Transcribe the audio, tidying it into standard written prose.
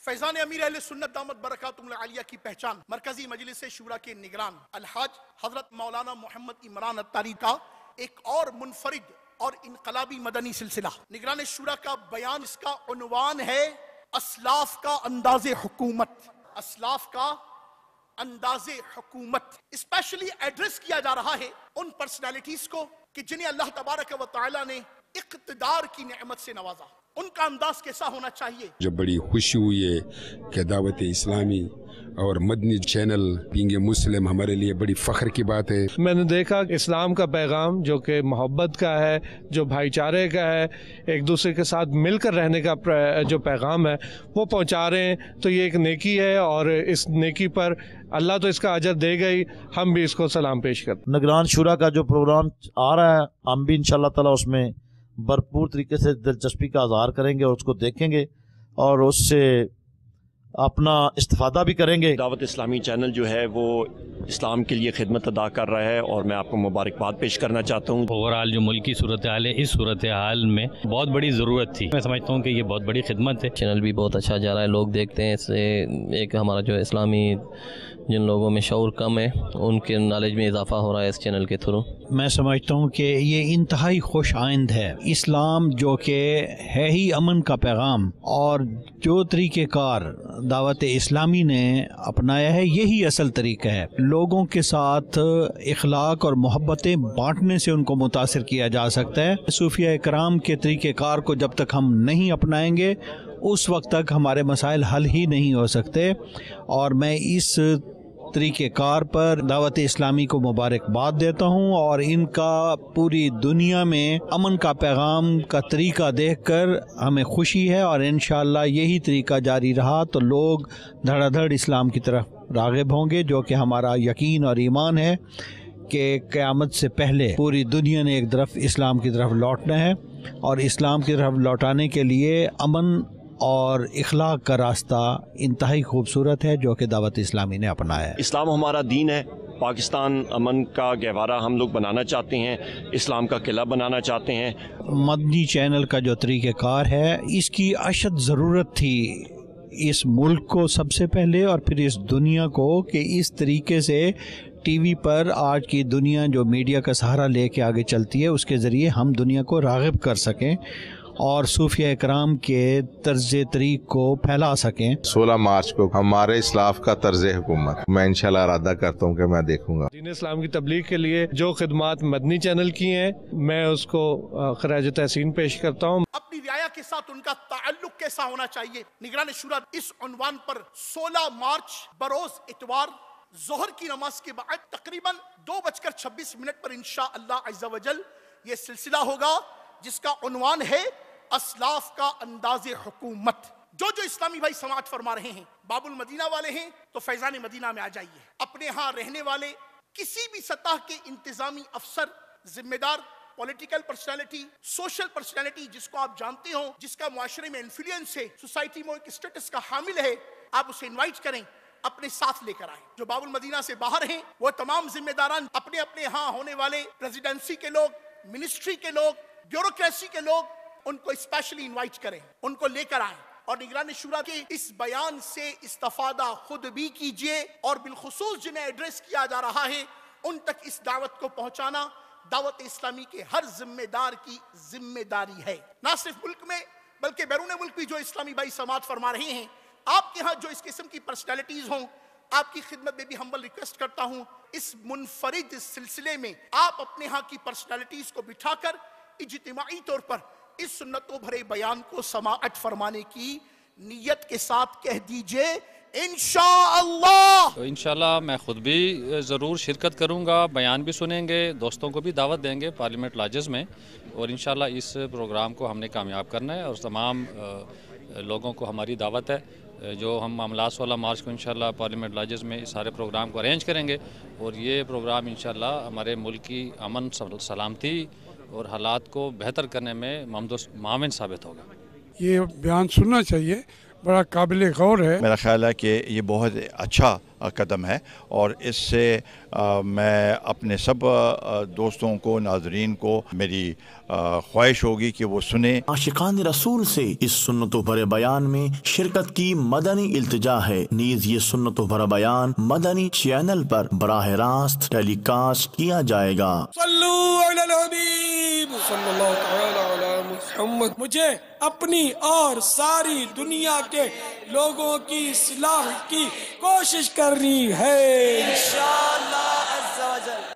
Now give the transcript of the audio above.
फैजान अमीर अहले सुन्नत दामत बरकातुहुल आलिया की पहचान मरकजी मजलिस शूरा के निगरान अलहाज हजरत मौलाना मोहम्मद इमरान अत्तारी का एक और मुनफरिद और इनकलाबी मदनी सिलसिला निगरान शूरा का बयान, इसका उन्वान है असलाफ का अंदाज़े हुकूमत। असलाफ का अंदाज़े हुकूमत स्पेशली एड्रेस किया जा रहा है उन पर्सनालिटीज को कि जिन्हें अल्लाह तबारक व तआला ने इक़्तिदार की नेमत से नवाजा। उनका अंदाज कैसा होना चाहिए। जो बड़ी खुशी हुई है कि दावत इस्लामी और मदनी चैनल बीइंग मुस्लिम हमारे लिए बड़ी फ़ख्र की बात है। मैंने देखा इस्लाम का पैगाम जो कि मोहब्बत का है, जो भाईचारे का है, एक दूसरे के साथ मिलकर रहने का जो पैगाम है वो पहुंचा रहे हैं, तो ये एक नेकी है और इस नेकी पर अल्लाह तो इसका अजर देगा ही, हम भी इसको सलाम पेश करते हैं। निगरान शुरा का जो प्रोग्राम आ रहा है हम भी इंशाअल्लाह ताला उसमें भरपूर तरीके से दिलचस्पी का इज़हार करेंगे और उसको देखेंगे और उससे अपना इस्तिफादा भी करेंगे। दावत इस्लामी चैनल जो है वो इस्लाम के लिए खिदमत अदा कर रहा है और मैं आपको मुबारकबाद पेश करना चाहता हूँ। ओवरऑल जो मुल्क की सूरत हाल है, इस सूरत हाल में बहुत बड़ी ज़रूरत थी। मैं समझता हूँ कि ये बहुत बड़ी खिदमत है। चैनल भी बहुत अच्छा जा रहा है, लोग देखते हैं। इससे एक हमारा जो इस्लामी जिन लोगों में शऊर कम है उनके नॉलेज में इजाफा हो रहा है इस चैनल के थ्रू। मैं समझता हूँ कि ये इंतहाई खुश आइंद है। इस्लाम जो कि है ही अमन का पैगाम और जो तरीक़ेकार दावत इस्लामी ने अपनाया है यही असल तरीका है। लोगों के साथ इखलाक और मोहब्बतें बांटने से उनको मुतासिर किया जा सकता है। सूफिया इकराम के तरीक़ेकार को जब तक हम नहीं अपनाएंगे उस वक्त तक हमारे मसाइल हल ही नहीं हो सकते। और मैं इस तरीक़ेकार पर दावत इस्लामी को मुबारकबाद देता हूँ और इनका पूरी दुनिया में अमन का पैगाम का तरीका देखकर हमें खुशी है और इंशाअल्लाह यही तरीका जारी रहा तो लोग धड़ाधड़ इस्लाम की तरफ राग़िब होंगे, जो कि हमारा यकीन और ईमान है कि क़यामत से पहले पूरी दुनिया ने एक तरफ इस्लाम की तरफ लौटना है और इस्लाम की तरफ लौटाने के लिए अमन और इखलाक का रास्ता इंतहाई खूबसूरत है जो कि दावत इस्लामी ने अपनाया है। इस्लाम हमारा दीन है। पाकिस्तान अमन का गहवारा हम लोग बनाना चाहते हैं, इस्लाम का किला बनाना चाहते हैं। मदनी चैनल का जो तरीक़ेकार है इसकी अशद ज़रूरत थी इस मुल्क को सबसे पहले और फिर इस दुनिया को कि इस तरीके से टीवी पर आज की दुनिया जो मीडिया का सहारा लेके आगे चलती है उसके ज़रिए हम दुनिया को राग़िब कर सकें और सूफिया इकराम के तर्ज़ तरीक़ को फैला सकें। 16 मार्च को हमारे इस्लाफ का तर्ज़ हुकूमत मैं इंशाल्लाह इरादा करता हूँ कि मैं देखूंगा। दीन इस्लाम की तबलीग के लिए जो खिदमात मदनी चैनल की हैं मैं उसको खराज तहसीन पेश करता हूँ। अपनी रियाया के साथ उनका ताल्लुक कैसा होना चाहिए। निगरान शुरा इस उन्वान पर 16 मार्च बरोज इतवार जोहर की नमाज के बाद तकरीबन 2:26 पर इंशाअल्लाह अज़्ज़ा वजल ये सिलसिला होगा जिसका उन्वान है असलाफ का अंदाज़े हुकूमत। जो इस्लामी भाई समाअत फरमा रहे हैं, बाबुल मदीना वाले हैं तो फैजान मदीना में आ जाइए। अपने यहाँ रहने वाले किसी भी सतह के इंतजामी अफसर, जिम्मेदार, पॉलिटिकल पर्सनालिटी, सोशल पर्सनालिटी जिसको आप जानते हो, जिसका मुआशरे में इन्फ्लुएंस है, सोसाइटी में एक स्टेटस का हामिल है, आप उसे इन्वाइट करें, अपने साथ लेकर आए। जो बाबुल मदीना से बाहर हैं वो तमाम जिम्मेदारान अपने अपने यहाँ होने वाले प्रेसिडेंसी के लोग, मिनिस्ट्री के लोग, ब्यूरोक्रेसी के लोग, उनको स्पेशली इनवाइट करें, उनको लेकर आए और निगरान शुरा के इस बयान से इस्तिफादा खुद भी कीजिए और बिलखुसूस जिन्हें एड्रेस किया जा रहा है उन तक इस दावत को पहुंचाना दावत इस्लामी के हर जिम्मेदार की जिम्मेदारी है। ना सिर्फ मुल्क में बल्कि बैरून मुल्क भी जो इस्लामी भाई समाअत फरमा रहे हैं, आपके यहाँ जो इस किस्म की पर्सनैलिटीज हों, आपकी खिदमत में भी हम्बल रिक्वेस्ट करता हूँ इस मुनफरिद सिलसिले में आप अपने यहाँ की पर्सनैलिटीज को बिठाकर इज्तिमाई तौर पर इस सुन्नतों भरे बयान को समाअत फरमाने की नीयत के साथ कह दीजिए इंशाअल्लाह। तो इंशाअल्लाह मैं ख़ुद भी ज़रूर शिरकत करूँगा, बयान भी सुनेंगे, दोस्तों को भी दावत देंगे पार्लियामेंट लॉजेस में और इंशाअल्लाह इस प्रोग्राम को हमने कामयाब करना है और तमाम लोगों को हमारी दावत है जो हम मामला 16 मार्च को इंशाअल्लाह पार्लियामेंट लॉजेस में इस सारे प्रोग्राम को अरेंज करेंगे और ये प्रोग्राम इंशाअल्लाह हमारे मुल्क की अमन सलामती और हालात को बेहतर करने में माविन साबित होगा। ये बयान सुनना चाहिए, बड़ा काबिल गौर है। मेरा ख्याल है कि ये बहुत अच्छा कदम है और इससे मैं अपने सब दोस्तों को, नाज़रीन को मेरी ख्वाहिश होगी कि वो सुने। आशिकान रसूल से इस सुन्नतों भरे बयान में शिरकत की मदनी इल्तिजा है। नीज ये सुन्नतों भरा बयान मदनी चैनल पर बराह रास्त टेलीकास्ट किया जाएगा। सल्लू अलल हबीब सल्लल्लाहु तआला अला मुहम्मद। मुझे अपनी और सारी दुनिया के लोगों की इस्लाह की कोशिश करनी है इंशाअल्लाह अज़्ज़ा वजल।